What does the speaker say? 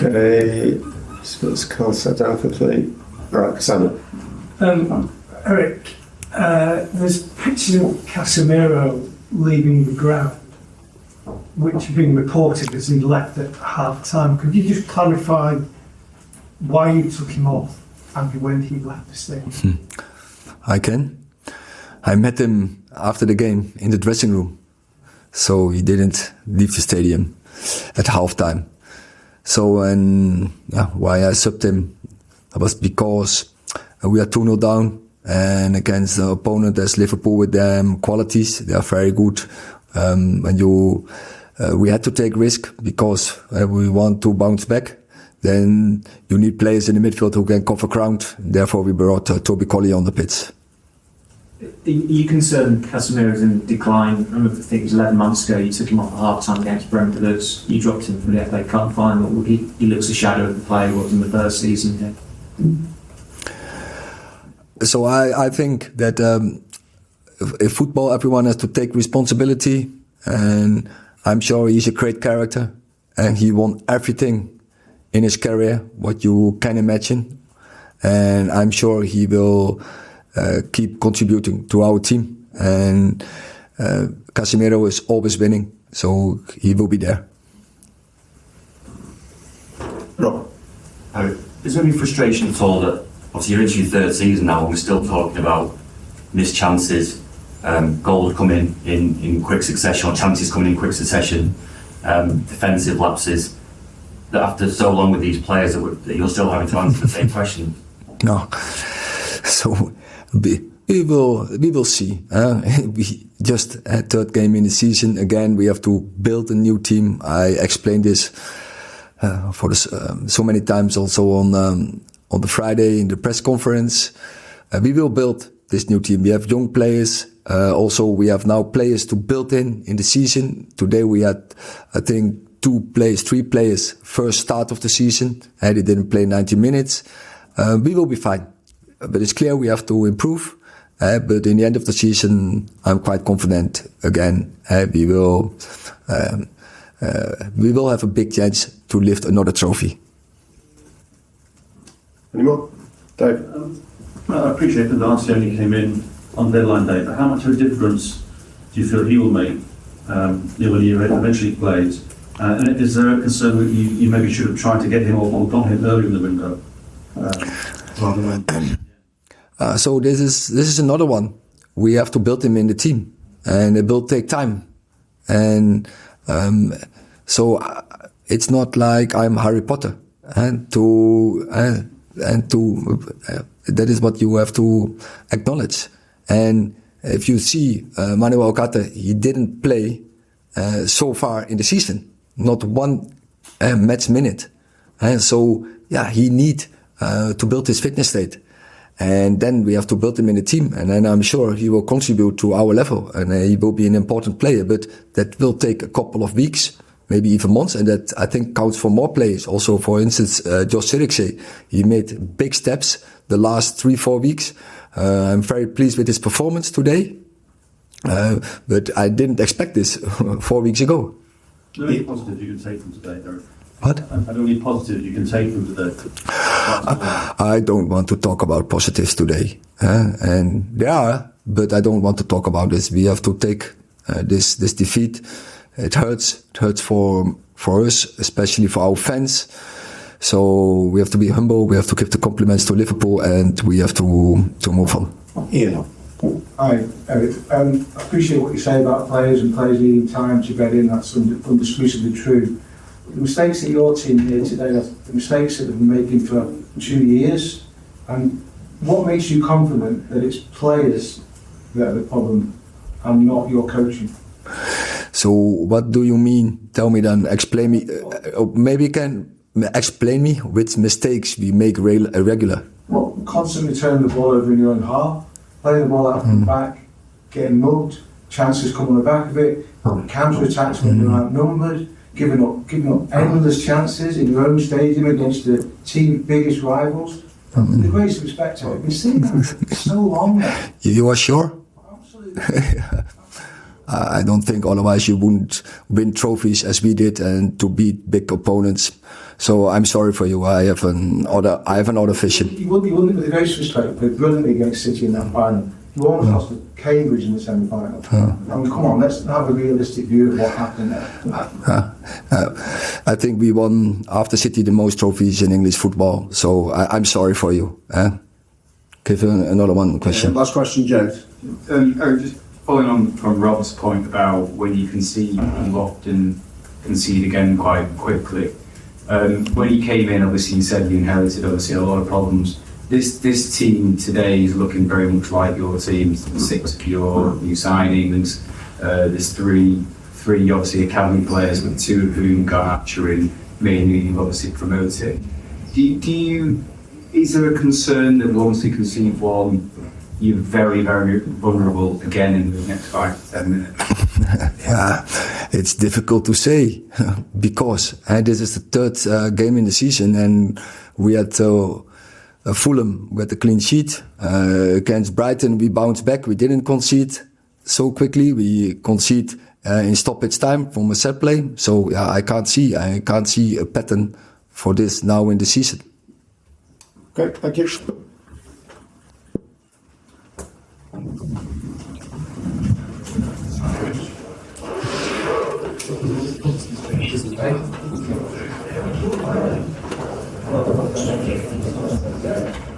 Okay, so let's cast that down for play. Right, Cassandra. Erik, there's pictures of Casemiro leaving the ground, which have been reported as he left at half-time. Could you just clarify why you took him off and when he left the stadium? I can. I met him after the game in the dressing room, so he didn't leave the stadium at half-time. So, why I subbed him was because we are 2-0 down, and against the opponent as Liverpool with them qualities, they are very good. We had to take risk because we want to bounce back. Then you need players in the midfield who can cover ground. Therefore, we brought Toby Colley on the pitch. Are you concerned Casemiro's in decline? I remember, I think it was 11 months ago, you took him off at half-time against Brentford. You dropped him from the FA Cup final. He looks a shadow of the player he was in the first season. So I think that in football, everyone has to take responsibility. And I'm sure he's a great character. And he won everything in his career, what you can imagine. And I'm sure he will keep contributing to our team, and Casemiro is always winning, so he will be there. Rob. Is there any frustration at all that obviously you're into your third season now and we're still talking about missed chances, goals coming in quick succession, or chances coming in quick succession, defensive lapses, that after so long with these players that you're still having to answer the same question? No. So we will see. We just had third game in the season. Again, we have to build a new team. I explained this so many times also on the Friday in the press conference. We will build this new team. We have young players. Also, we have now players to build in the season. Today we had, I think, 3 players first start of the season. They didn't play 90 minutes. We will be fine. But it's clear we have to improve. But in the end of the season, I'm quite confident again. We will have a big chance to lift another trophy. Any more? Dave? I appreciate that Lance only came in on deadline day, but how much of a difference do you feel he will make when he eventually plays? And is there a concern that you maybe should have tried to get him or got him earlier in the window? So this is another one. We have to build him in the team, and it will take time. And so it's not like I'm Harry Potter, and that is what you have to acknowledge. And if you see Manuel Ugarte, he didn't play so far in the season, not one match minute, and so he need to build his fitness state. And then we have to build him in the team, and then I'm sure he will contribute to our level, and he will be an important player. But that will take a couple of weeks, maybe even months, and that I think counts for more players. Also, for instance, Josh Zirkzee, he made big steps the last 3-4 weeks. I'm very pleased with his performance today, but I didn't expect this 4 weeks ago. Are there any positives you can take from today, Erik? What? Are there any positives you can take from today? I don't want to talk about positives today. And there are, but I don't want to talk about this. We have to take this defeat. It hurts. It hurts for us, especially for our fans. So we have to be humble. We have to give the compliments to Liverpool, and we have to move on. Ian. Hi, Erik. I appreciate what you say about players and players needing time to get in. That's undisputably true. The mistakes that your team made today are the mistakes that they've been making for 2 years. And what makes you confident that it's players that are the problem and not your coaching? So what do you mean? Tell me then. Explain me. Maybe you can explain me which mistakes we make regular. Well, constantly turning the ball over in your own half, playing the ball out from the back, getting mugged, chances come on the back of it, counter attacks when you're outnumbered, giving up endless chances in your own stadium against the team's biggest rivals. With the greatest respect to it, we've been seeing that for so long now. You are sure? Absolutely. I don't think otherwise you wouldn't win trophies as we did and to beat big opponents. So I'm sorry for you. I have another vision. You wouldn't, with the greatest respect, played brilliantly against City in that final. You almost lost to Cambridge in the semi-final. I mean, come on, let's have a realistic view of what happened there. I think we won after City the most trophies in English football. So I'm sorry for you. Give another one question. Last question, James. Just following on from Rob's point about when you concede, you often concede again quite quickly. When you came in, obviously you said you inherited obviously a lot of problems. This team today is looking very much like your team. 6 of your new signings. There's three obviously academy players, with 2 of whom Garnacho and mainly you've obviously promoted. Is there a concern that once you concede one, you're very, very vulnerable again in the next 5 to 10 minutes? Yeah, it's difficult to say because this is the 3rd game in the season, and we had Fulham with a clean sheet. Against Brighton, we bounced back. We didn't concede so quickly. We concede in stoppage time from a set play. So yeah, I can't see a pattern for this now in the season. Okay, thank you. Thank you.